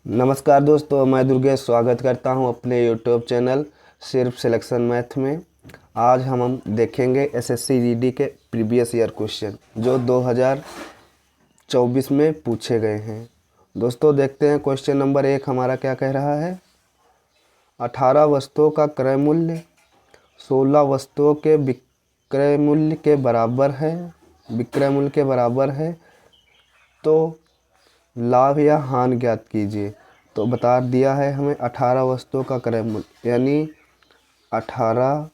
नमस्कार दोस्तों, मैं दुर्गेश स्वागत करता हूं अपने यूट्यूब चैनल सिर्फ सिलेक्शन मैथ में। आज हम देखेंगे एसएससी जीडी के प्रीवियस ईयर क्वेश्चन जो 2024 में पूछे गए हैं। दोस्तों देखते हैं क्वेश्चन नंबर 1 हमारा क्या कह रहा है। 18 वस्तुओं का क्रय मूल्य 16 वस्तुओं के विक्रय मूल्य के बराबर है, तो लाभ या हानि ज्ञात कीजिए। तो बता दिया है हमें 18 वस्तुओं का क्रय मूल्य यानी 18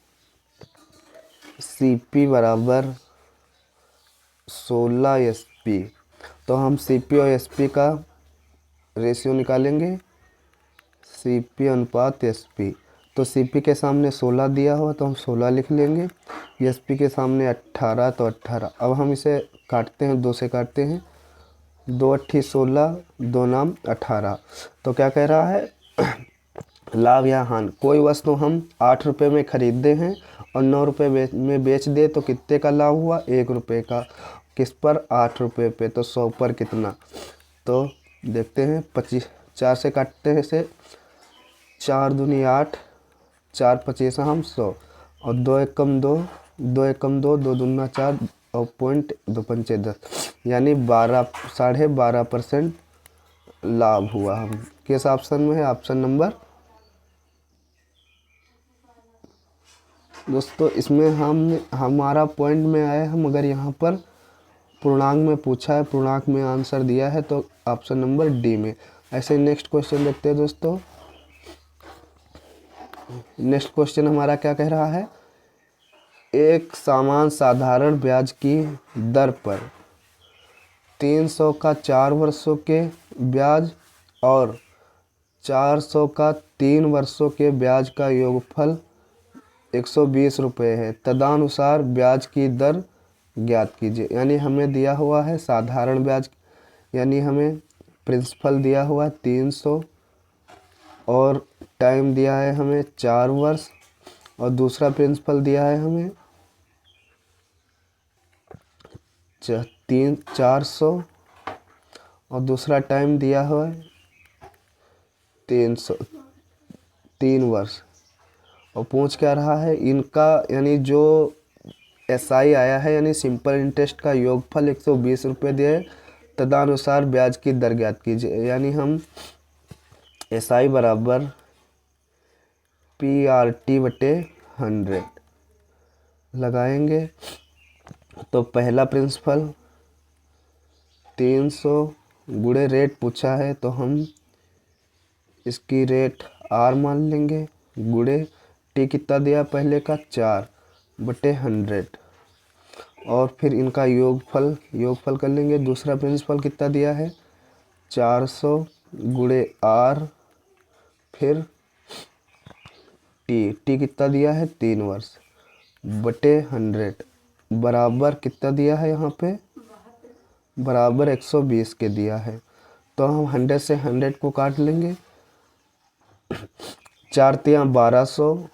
सीपी बराबर 16 एसपी। तो हम सीपी और एसपी का रेशियो निकालेंगे, सीपी अनुपात एसपी। तो सीपी के सामने 16 दिया हुआ तो हम 16 लिख लेंगे, एसपी के सामने 18 तो 18। अब हम इसे काटते हैं, 2 से काटते हैं, 2 अट्ठी 16, 2 नाम 18। तो क्या कह रहा है लाभ या हानि। कोई वस्तु हम 8 रुपये में खरीदते हैं और 9 रुपये में बेच दे तो कितने का लाभ हुआ, 1 रुपये का। किस पर, 8 रुपये पे। तो 100 पर कितना। तो देखते हैं 25, 4 से काटते हैं इसे, 4 दूनी 8, 4 25 हम 100 और 2 एकम 2, 2 एकम 2, 2 दूना 4 और पॉइंट 2 पंचे 10, यानी 12.5% लाभ हुआ। हम किस ऑप्शन में है, ऑप्शन नंबर। दोस्तों इसमें हमारा पॉइंट में आया, हम अगर यहाँ पर पूर्णांक में पूछा है, पूर्णांक में आंसर दिया है तो ऑप्शन नंबर डी में। ऐसे नेक्स्ट क्वेश्चन देखते हैं दोस्तों। नेक्स्ट क्वेश्चन हमारा क्या कह रहा है। एक समान साधारण ब्याज की दर पर 300 का 4 वर्षों के ब्याज और 400 का 3 वर्षों के ब्याज का योगफल 120 रुपये है। तदनुसार ब्याज की दर ज्ञात कीजिए। यानी हमें दिया हुआ है साधारण ब्याज, यानी हमें प्रिंसिपल दिया हुआ है 300 और टाइम दिया है हमें 4 वर्ष, और दूसरा प्रिंसिपल दिया है हमें 400 और दूसरा टाइम दिया हुआ है 3 वर्ष। और पूछ क्या रहा है इनका, यानी जो एसआई आया है यानी सिंपल इंटरेस्ट का योगफल 120 रुपये दिए, तदनुसार ब्याज की दर ज्ञात कीजिए। यानी हम एसआई बराबर PRT बटे 100 लगाएंगे। तो पहला प्रिंसिपल 300 गुणे रेट पूछा है तो हम इसकी रेट R मान लेंगे, गुणे टी कितना दिया पहले का 4 बटे 100, और फिर इनका योगफल कर लेंगे। दूसरा प्रिंसिपल कितना दिया है 400 गुणे R, फिर टी कितना दिया है 3 वर्ष बटे 100 बराबर कितना दिया है यहाँ पे, बराबर 120 के दिया है। तो हम 100 से 100 को काट लेंगे, 4 तियाँ 1200,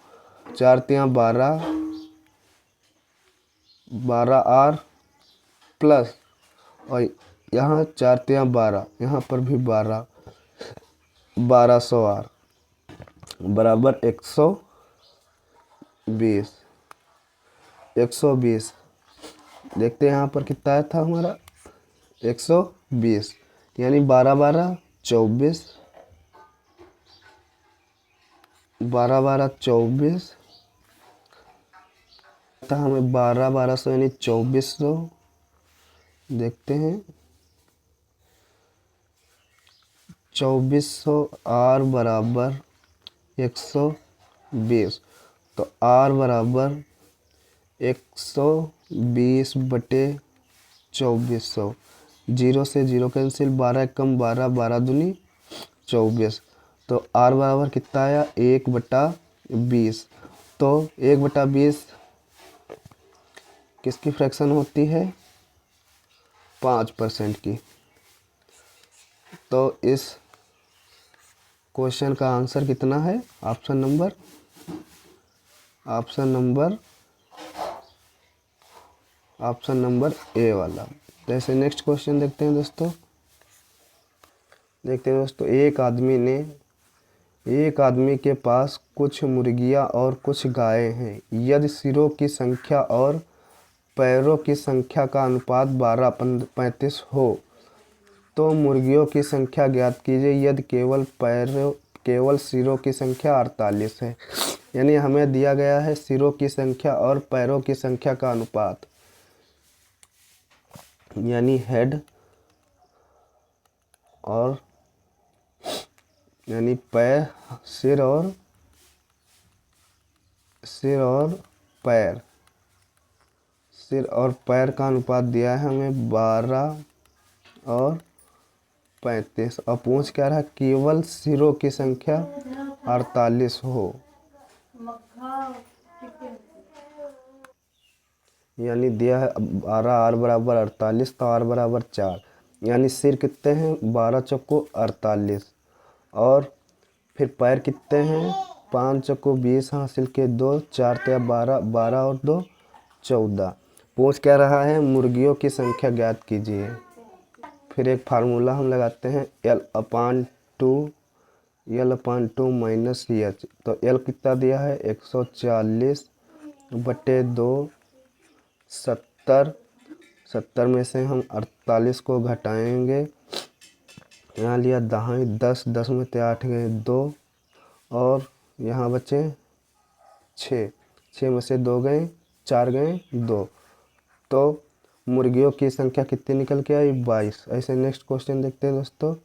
4 तियाँ 12, 12 R प्लस, और यहाँ 4 तियाँ 12, यहाँ पर भी 12, 1200 R बराबर 120। देखते हैं यहाँ पर कितना आया था हमारा 120, यानी 12 12 24, 12 12 24 था हमें 12 1200 यानी 2400। देखते हैं 2400 R बराबर 120, तो R बराबर 120 बटे 2400, 0 से 0 कैंसिल, 12 कम 12, 12 दूनी 24। तो R बराबर कितना आया 1/20। तो 1/20 किसकी फ्रैक्शन होती है 5% की। तो इस क्वेश्चन का आंसर कितना है, ऑप्शन नंबर ए वाला। तो ऐसे नेक्स्ट क्वेश्चन देखते हैं दोस्तों। देखते हैं दोस्तों, एक आदमी के पास कुछ मुर्गियां और कुछ गायें हैं। यदि सिरों की संख्या और पैरों की संख्या का अनुपात 12:35 हो तो मुर्गियों की संख्या ज्ञात कीजिए। यदि केवल सिरों की संख्या 48 है। यानी हमें दिया गया है सिरों की संख्या और पैरों की संख्या का अनुपात, यानी हेड और यानी पैर, सिर और पैर, सिर और पैर का अनुपात दिया है हमें 12:35। और पूछ क्या रहा, केवल सिरों की संख्या 48 हो, यानी दिया है 12, R बराबर 48, तो R बराबर 4। यानी सिर कितने हैं, 12 चौको 48, और फिर पैर कितने हैं, 5 चौको 20 हासिल के 2, 4 या 12, 12 और 2 14। पूछ क्या रहा है, मुर्गियों की संख्या ज्ञात कीजिए। फिर एक फार्मूला हम लगाते हैं, L/2 माइनस H। तो L कितना दिया है, 140/2, 70। 70 में से हम 48 को घटाएंगे, यहाँ लिया दहाई 10, 10 में से 8 गए 2, और यहाँ बचे 6, 6 में से 2 गए, 4 गए 2। तो मुर्गियों की संख्या कितनी निकल के आई, 22। ऐसे नेक्स्ट क्वेश्चन देखते हैं दोस्तों।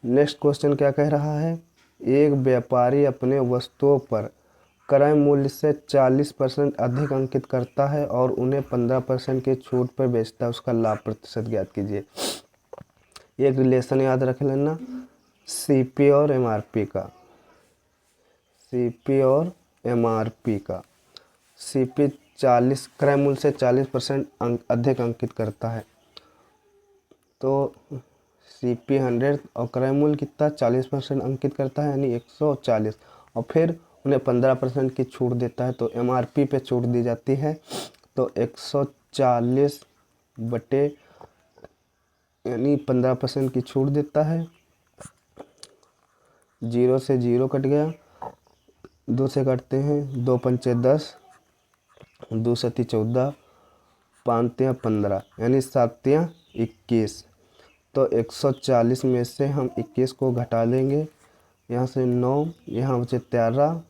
नेक्स्ट क्वेश्चन क्या कह रहा है, एक व्यापारी अपने वस्तुओं पर क्रय मूल्य से 40% अधिक अंकित करता है और उन्हें 15% की छूट पर बेचता है। उसका लाभ प्रतिशत ज्ञात कीजिए। एक रिलेशन याद रख लेना, सीपी और एमआरपी का। सीपी और एमआरपी का। सीपी 40 क्रय मूल्य से 40% अधिक अंकित करता है, तो सीपी 100 और क्रय मूल्य कितना 40% अंकित करता है, यानी 140, और फिर उन्हें 15% की छूट देता है, तो एमआरपी पे छूट दी जाती है। तो 140 बटे यानी 15% की छूट देता है। 0 से 0 कट गया, 2 से काटते हैं, 2 पंचे 10, 2 सती 14, 5 तियां 15, यानी 7 तियां 21। तो 140 में से हम 21 को घटा देंगे, यहाँ से 9, यहाँ बचे 13,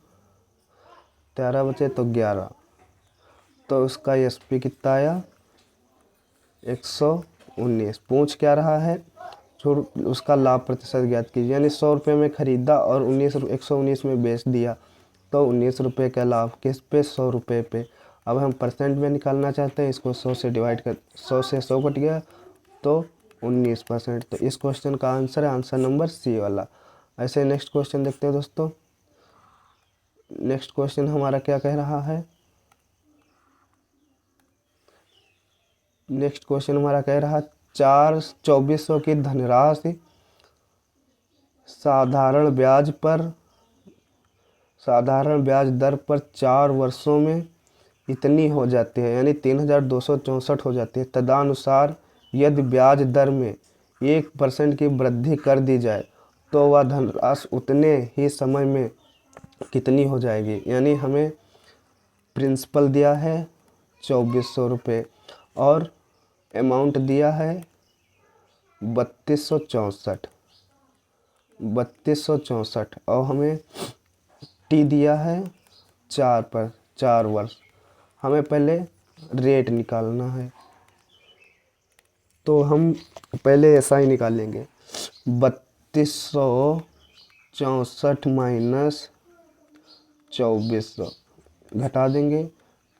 13 बचे तो 11। तो उसका एसपी कितना आया, 119। पूछ क्या रहा है, छूट उसका लाभ प्रतिशत ज्ञात कीजिए। यानी 100 रुपये में खरीदा और 119 में बेच दिया, तो 19 रुपये का लाभ किस पे, 100 रुपये पे। अब हम परसेंट में निकालना चाहते हैं, इसको 100 से डिवाइड कर, 100 से 100 कट गया तो 19%। तो इस क्वेश्चन का आंसर है आंसर नंबर सी वाला। ऐसे नेक्स्ट क्वेश्चन देखते हैं दोस्तों। नेक्स्ट क्वेश्चन हमारा क्या कह रहा है, नेक्स्ट क्वेश्चन हमारा कह रहा है 2400 की धनराशि साधारण ब्याज दर पर 4 वर्षों में इतनी हो जाती है, यानी 3264 हो जाती है। तदनुसार यदि ब्याज दर में 1% की वृद्धि कर दी जाए तो वह धनराशि उतने ही समय में कितनी हो जाएगी। यानी हमें प्रिंसिपल दिया है 2400 रुपये और अमाउंट दिया है 3264 और हमें टी दिया है 4 वर्ष। हमें पहले रेट निकालना है, तो हम पहले ऐसा ही निकालेंगे, 3264 माइनस 2400 घटा देंगे,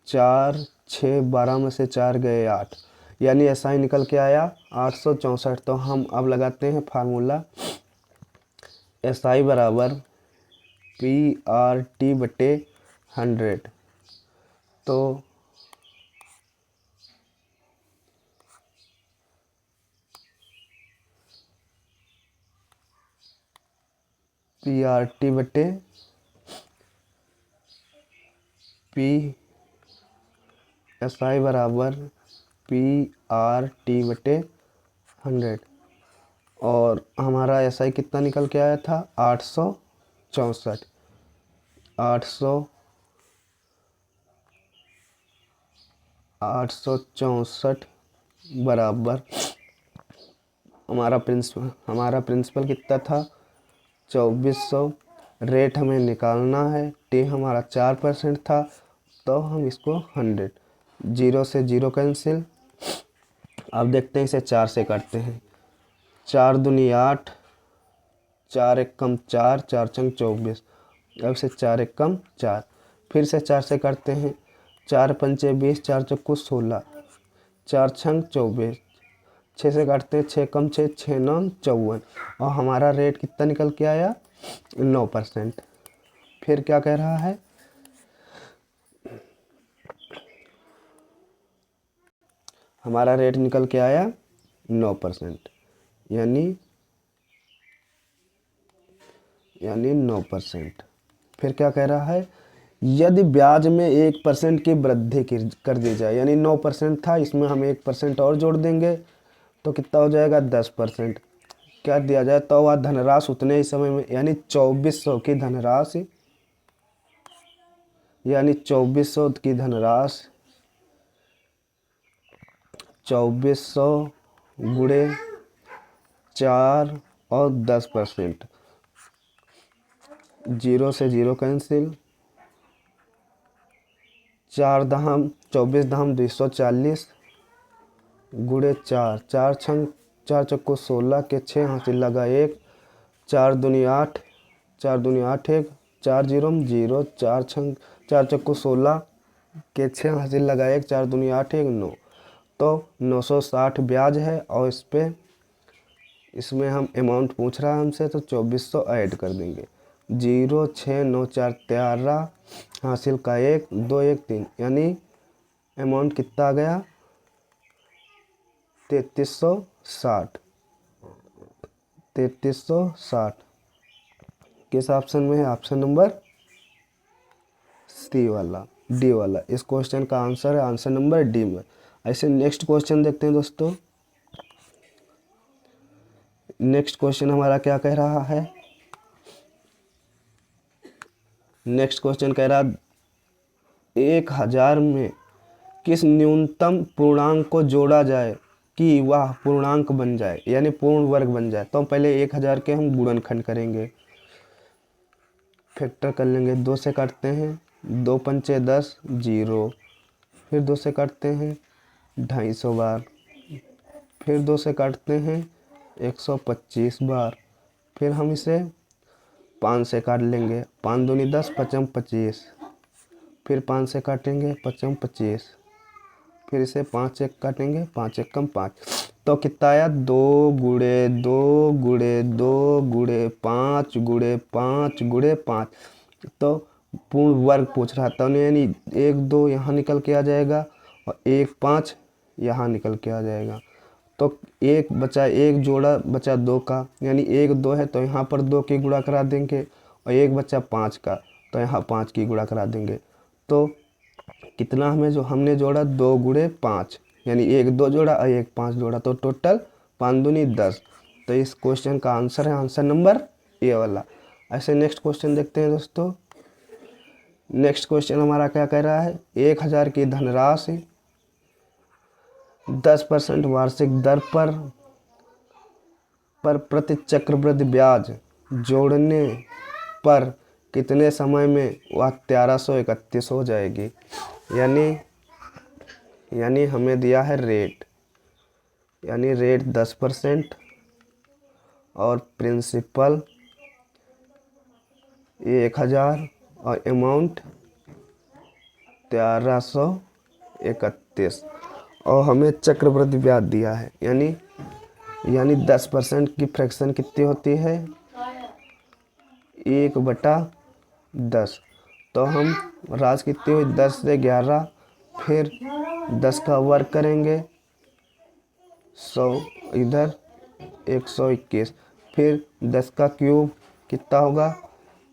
4 6 12 में से 4 गए 8, यानी ऐसा ही निकल के आया 864। तो हम अब लगाते हैं फार्मूला, SI बराबर PRT बटे 100। तो PRT बटे SI बराबर PRT बटे 100। और हमारा SI कितना निकल के आया था? 864। 864 बराबर हमारा प्रिंसिपल कितना था? 2400। रेट हमें निकालना है, टी हमारा 4% था, तो हम इसको 100, 0 से 0 कैंसिल। अब देखते हैं इसे 4 से करते हैं। 4 दूनी 8, 4 एक कम 4, 4 छंग 24। अब से 4 एक कम 4, फिर से 4 से करते हैं। 4 पंचे 20, 4 चौको 16, 4 छंग 24। 6 से काटते हैं, 6 कम 6, 6 9 54। और हमारा रेट कितना निकल के आया? 9%। फिर क्या कह रहा है? हमारा रेट निकल के आया 9%, यानी 9%। फिर क्या कह रहा है? यदि ब्याज में 1% की वृद्धि कर दी जाए, यानी 9% था, इसमें हम 1% और जोड़ देंगे तो कितना हो जाएगा? 10%। क्या दिया जाए? तो वह धनराशि उतने ही समय में, यानी 2400 की धनराशि, यानी 2400 की धनराशि 2400 गुणे 4 और 10%। 0 से 0 कैंसिल। 4 दहम 24 दहम 240 गुणे 4, 4 छंग 4 चौको 16 के 6 हासिल लगा 1, 4 दूनी 8, 4 दूनी 8 1, 4 जीरो 0, 4 छंग 4 चौको 16 के 6 हासिल लगा 1, 4 दूनी 8 1 9। तो 960 ब्याज है, और इसमें हम अमाउंट पूछ रहा है हमसे, तो 2400 ऐड कर देंगे। 0 6 9 4 13 हासिल का 1 2 1 3, यानी अमाउंट कितना आ गया? 3360। 3360 किस ऑप्शन में है? ऑप्शन नंबर सी वाला, डी वाला। इस क्वेश्चन का आंसर है आंसर नंबर डी में। ऐसे नेक्स्ट क्वेश्चन देखते हैं दोस्तों। नेक्स्ट क्वेश्चन हमारा क्या कह रहा है? नेक्स्ट क्वेश्चन कह रहा 1000 में किस न्यूनतम पूर्णांक को जोड़ा जाए कि वह पूर्णांक बन जाए, यानी पूर्ण वर्ग बन जाए। तो पहले 1000 के हम गुणनखंड करेंगे, फैक्टर कर लेंगे। 2 से काटते हैं, 2 पंचे 10 0, फिर 2 से काटते हैं 250 बार, फिर 2 से काटते हैं 125 बार, फिर हम इसे 5 से काट लेंगे। 5 दूनी 10, 5 25, फिर 5 से काटेंगे 5 25, फिर इसे 5 एक काटेंगे, 5 एक कम 5। तो कितना आया? 2 गुणे 2 गुणे 2 गुणे 5 गुणे 5 गुणे 5। तो पूर्ण वर्ग पूछ रहा था, यानी 1 2 यहाँ निकल के आ जाएगा, और 1 5 यहाँ निकल के आ जाएगा। तो 1 बचा, 1 जोड़ा बचा 2 का, यानी 1 2 है तो यहाँ पर 2 की गुणा करा देंगे, और 1 बचा 5 का, तो यहाँ 5 की गुणा करा देंगे। तो कितना हमें जो हमने जोड़ा? 2 गुणे 5, यानी 1 2 जोड़ा और 1 5 जोड़ा, तो टोटल 5 दूनी 10। तो इस क्वेश्चन का आंसर है आंसर नंबर ए वाला। ऐसे नेक्स्ट क्वेश्चन देखते हैं दोस्तों। नेक्स्ट क्वेश्चन हमारा क्या कह रहा है? 1000 की धनराशि 10% वार्षिक दर पर प्रति चक्रवृद्धि ब्याज जोड़ने पर कितने समय में वह 1331 हो जाएगी। यानी हमें दिया है रेट, यानी रेट 10% और प्रिंसिपल 1000 और अमाउंट 1331, और हमें चक्रवृद्धि ब्याज दिया है, यानी 10% की फ्रैक्शन कितनी होती है? 1/10। तो हम राशि कितनी हुई? 10 से 11, फिर 10 का वर्ग करेंगे 100, इधर 121, फिर 10 का क्यूब कितना होगा?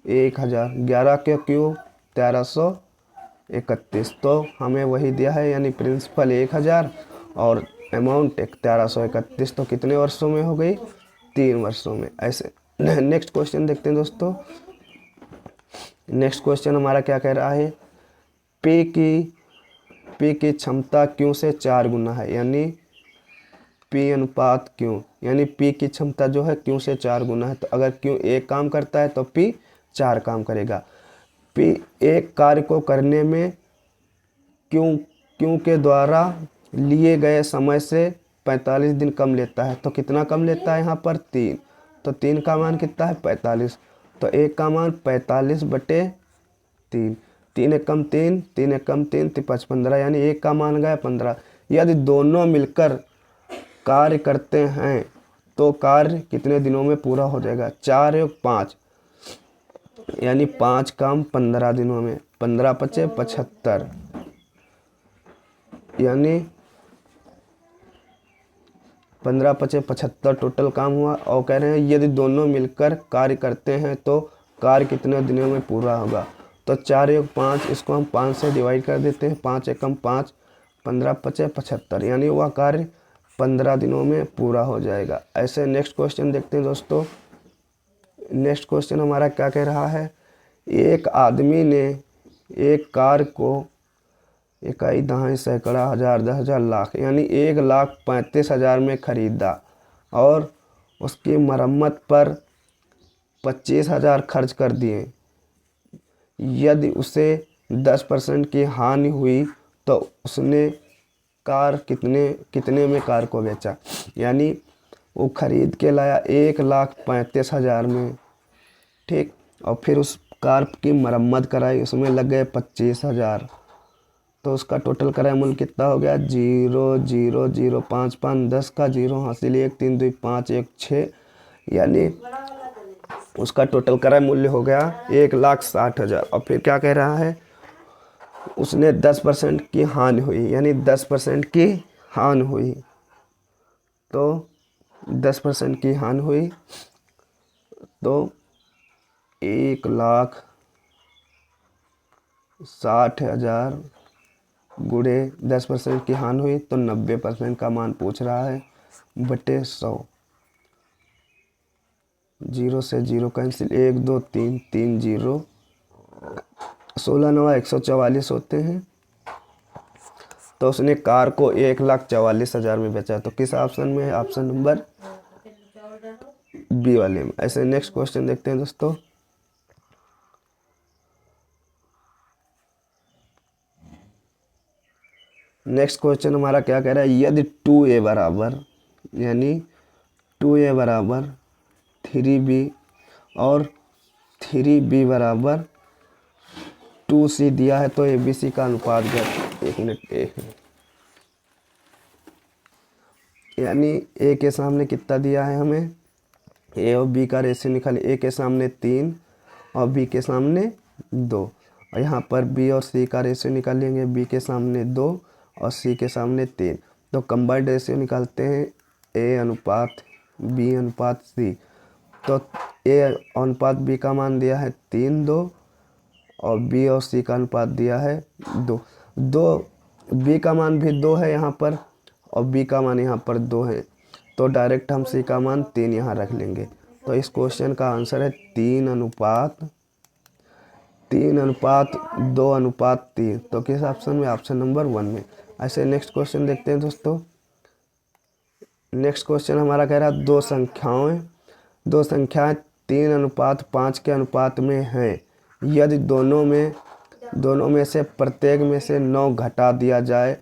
1000, 11 के क्यूब 1331। तो हमें वही दिया है, यानी प्रिंसिपल 1000 और अमाउंट 1131, तो कितने वर्षों में हो गई? 3 वर्षों में। ऐसे नेक्स्ट क्वेश्चन देखते हैं दोस्तों। नेक्स्ट क्वेश्चन हमारा क्या कह रहा है? पी की क्षमता क्यू से 4 गुना है, यानी पी अनुपात क्यू, यानी पी की क्षमता जो है क्यू से 4 गुना है। तो अगर क्यू एक काम करता है तो पी 4 काम करेगा। पी एक कार्य को करने में क्यू के द्वारा लिए गए समय से 45 दिन कम लेता है। तो कितना कम लेता है यहाँ पर? 3। तो 3 का मान कितना है? 45। तो एक का मान 45/3। 3 एकम 3, 3 एकम 3, 15, यानी एक का मान गया 15। यदि दोनों मिलकर कार्य करते हैं तो कार्य कितने दिनों में पूरा हो जाएगा? 4 + 5, यानी 5 काम 15 दिनों में। 15 × 5 = 75, यानी 15 × 5 = 75 टोटल काम हुआ। और कह रहे हैं यदि दोनों मिलकर कार्य करते हैं तो कार्य कितने दिनों में पूरा होगा? तो 4 + 5, इसको हम 5 से डिवाइड कर देते हैं। 5 एकम 5, 15 × 5 = 75, यानी वह कार्य 15 दिनों में पूरा हो जाएगा। ऐसे नेक्स्ट क्वेश्चन देखते हैं दोस्तों। नेक्स्ट क्वेश्चन हमारा क्या कह रहा है? एक आदमी ने एक कार को इकाई, दहाई, सैकड़ा, हजार, 10,000, लाख, यानी 1,35,000 में खरीदा और उसकी मरम्मत पर 25,000 खर्च कर दिए। यदि उसे 10% की हानि हुई तो उसने कार कितने में कार को बेचा? यानी वो खरीद के लाया 1,35,000 में, ठीक, और फिर उस कार की मरम्मत कराई, उसमें लग गए 25,000। तो उसका टोटल किराया मूल्य कितना हो गया? 0,0,0, 5 5 10 का 0 हासिल 1 3 2 5 1 6, यानी उसका टोटल किराया मूल्य हो गया 1,60,000। और फिर क्या कह रहा है? उसने 10% की हानि हुई, यानी 10% की हानि हुई। तो 10% की हानि हुई तो 1,60,000 गुणे 10% की हानि हुई तो 90% का मान पूछ रहा है, बटे 100। 0 से 0 कैंसिल, 1 2 3 3 0, 16 9 144 होते हैं। तो उसने कार को 1,44,000 में बेचा। तो किस ऑप्शन में है? ऑप्शन नंबर बी वाले में। ऐसे नेक्स्ट क्वेश्चन देखते हैं दोस्तों। नेक्स्ट क्वेश्चन हमारा क्या कह रहा है? यदि 2a बराबर, यानी 2a बराबर 3b और 3b बराबर 2c दिया है तो abc का अनुपात क्या? 1 मिनट, यानी a के सामने कितना दिया है हमें? a और b का रेशियो निकाले। a के सामने 3 और b के सामने 2, और यहाँ पर b और c का रेशियो निकालेंगे। b के सामने 2 और c के सामने 3, तो कंबाइंड रेशियो निकालते हैं a अनुपात b अनुपात c। तो a अनुपात b का मान दिया है 3:2 और b और c का अनुपात दिया है 2। b का मान भी 2 है यहाँ पर और b का मान यहाँ पर 2 है, तो डायरेक्ट हम c का मान 3 यहाँ रख लेंगे। तो इस क्वेश्चन का आंसर है 3:2:3। तो किस ऑप्शन में? ऑप्शन नंबर 1 में। ऐसे नेक्स्ट क्वेश्चन देखते हैं दोस्तों। नेक्स्ट क्वेश्चन हमारा कह रहा है दो संख्याएं 3:5 के अनुपात में हैं। यदि दोनों में से प्रत्येक में से 9 घटा दिया जाए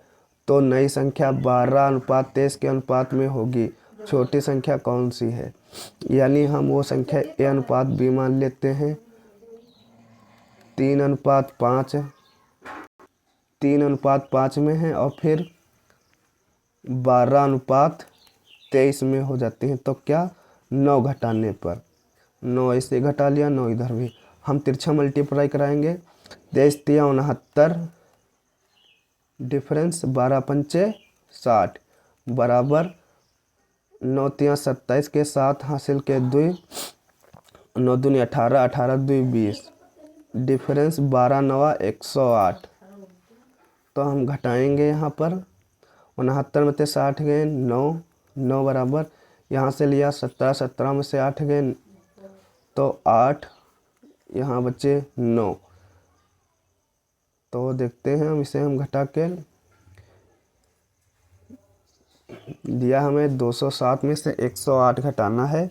तो नई संख्या 12:23 के अनुपात में होगी। छोटी संख्या कौन सी है? यानी हम वो संख्या a अनुपात b मान लेते हैं। 3:5 में है और फिर 12:23 में हो जाती हैं। तो क्या? 9 घटाने पर 9 इसे घटा लिया, 9 इधर भी। हम तिरछा मल्टीप्लाई कराएंगे। 23×3 = 69, डिफरेंस 12×5 = 60 बराबर 9×3 = 27 के साथ हासिल के 2, 9 दूनी 18, 18 2 20, डिफरेंस 12×9 = 108। तो हम घटाएंगे यहाँ पर 69 में से 60 गए 9, 9 बराबर यहाँ से लिया 17, 17 में से 8 गए तो 8, यहाँ बचे 9। तो देखते हैं हम इसे हम घटा के, दिया हमें 207 में से 108 घटाना है,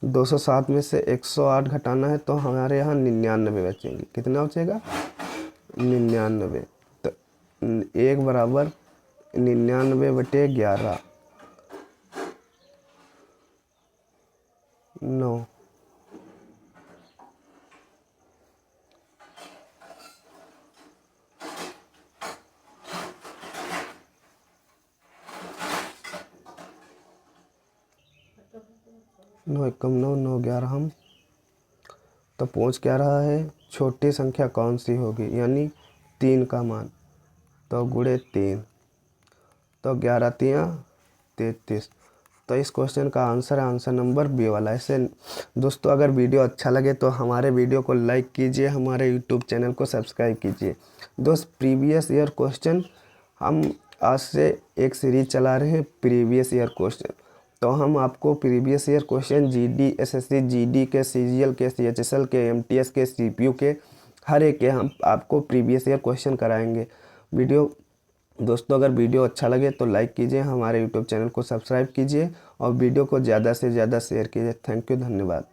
207 में से 108 घटाना है तो हमारे यहाँ 99 बचेंगे। कितना बचेगा? 99। तो 1 बराबर 99/11 9। नौ एकम 9, 9 11 हम तो पहुँच क्या रहा है, छोटी संख्या कौन सी होगी, यानी 3 का मान। तो गुणे 3 तो 11 तियाँ 33। तो इस क्वेश्चन का आंसर है आंसर नंबर बी वाला। ऐसे दोस्तों अगर वीडियो अच्छा लगे तो हमारे वीडियो को लाइक कीजिए, हमारे यूट्यूब चैनल को सब्सक्राइब कीजिए। दोस्त प्रीवियस ईयर क्वेश्चन हम आज से एक सीरीज चला रहे हैं प्रीवियस ईयर क्वेश्चन। तो हम आपको previous year question GD, SSC, GD के, सीजीएल के, सीएचएसएल के, एमटीएस के, सीपीयू के, हर एक के हम आपको प्रीवियस ईयर क्वेश्चन कराएंगे। दोस्तों अगर वीडियो अच्छा लगे तो लाइक कीजिए, हमारे यूट्यूब चैनल को सब्सक्राइब कीजिए और वीडियो को ज़्यादा से ज़्यादा शेयर कीजिए। थैंक यू, धन्यवाद।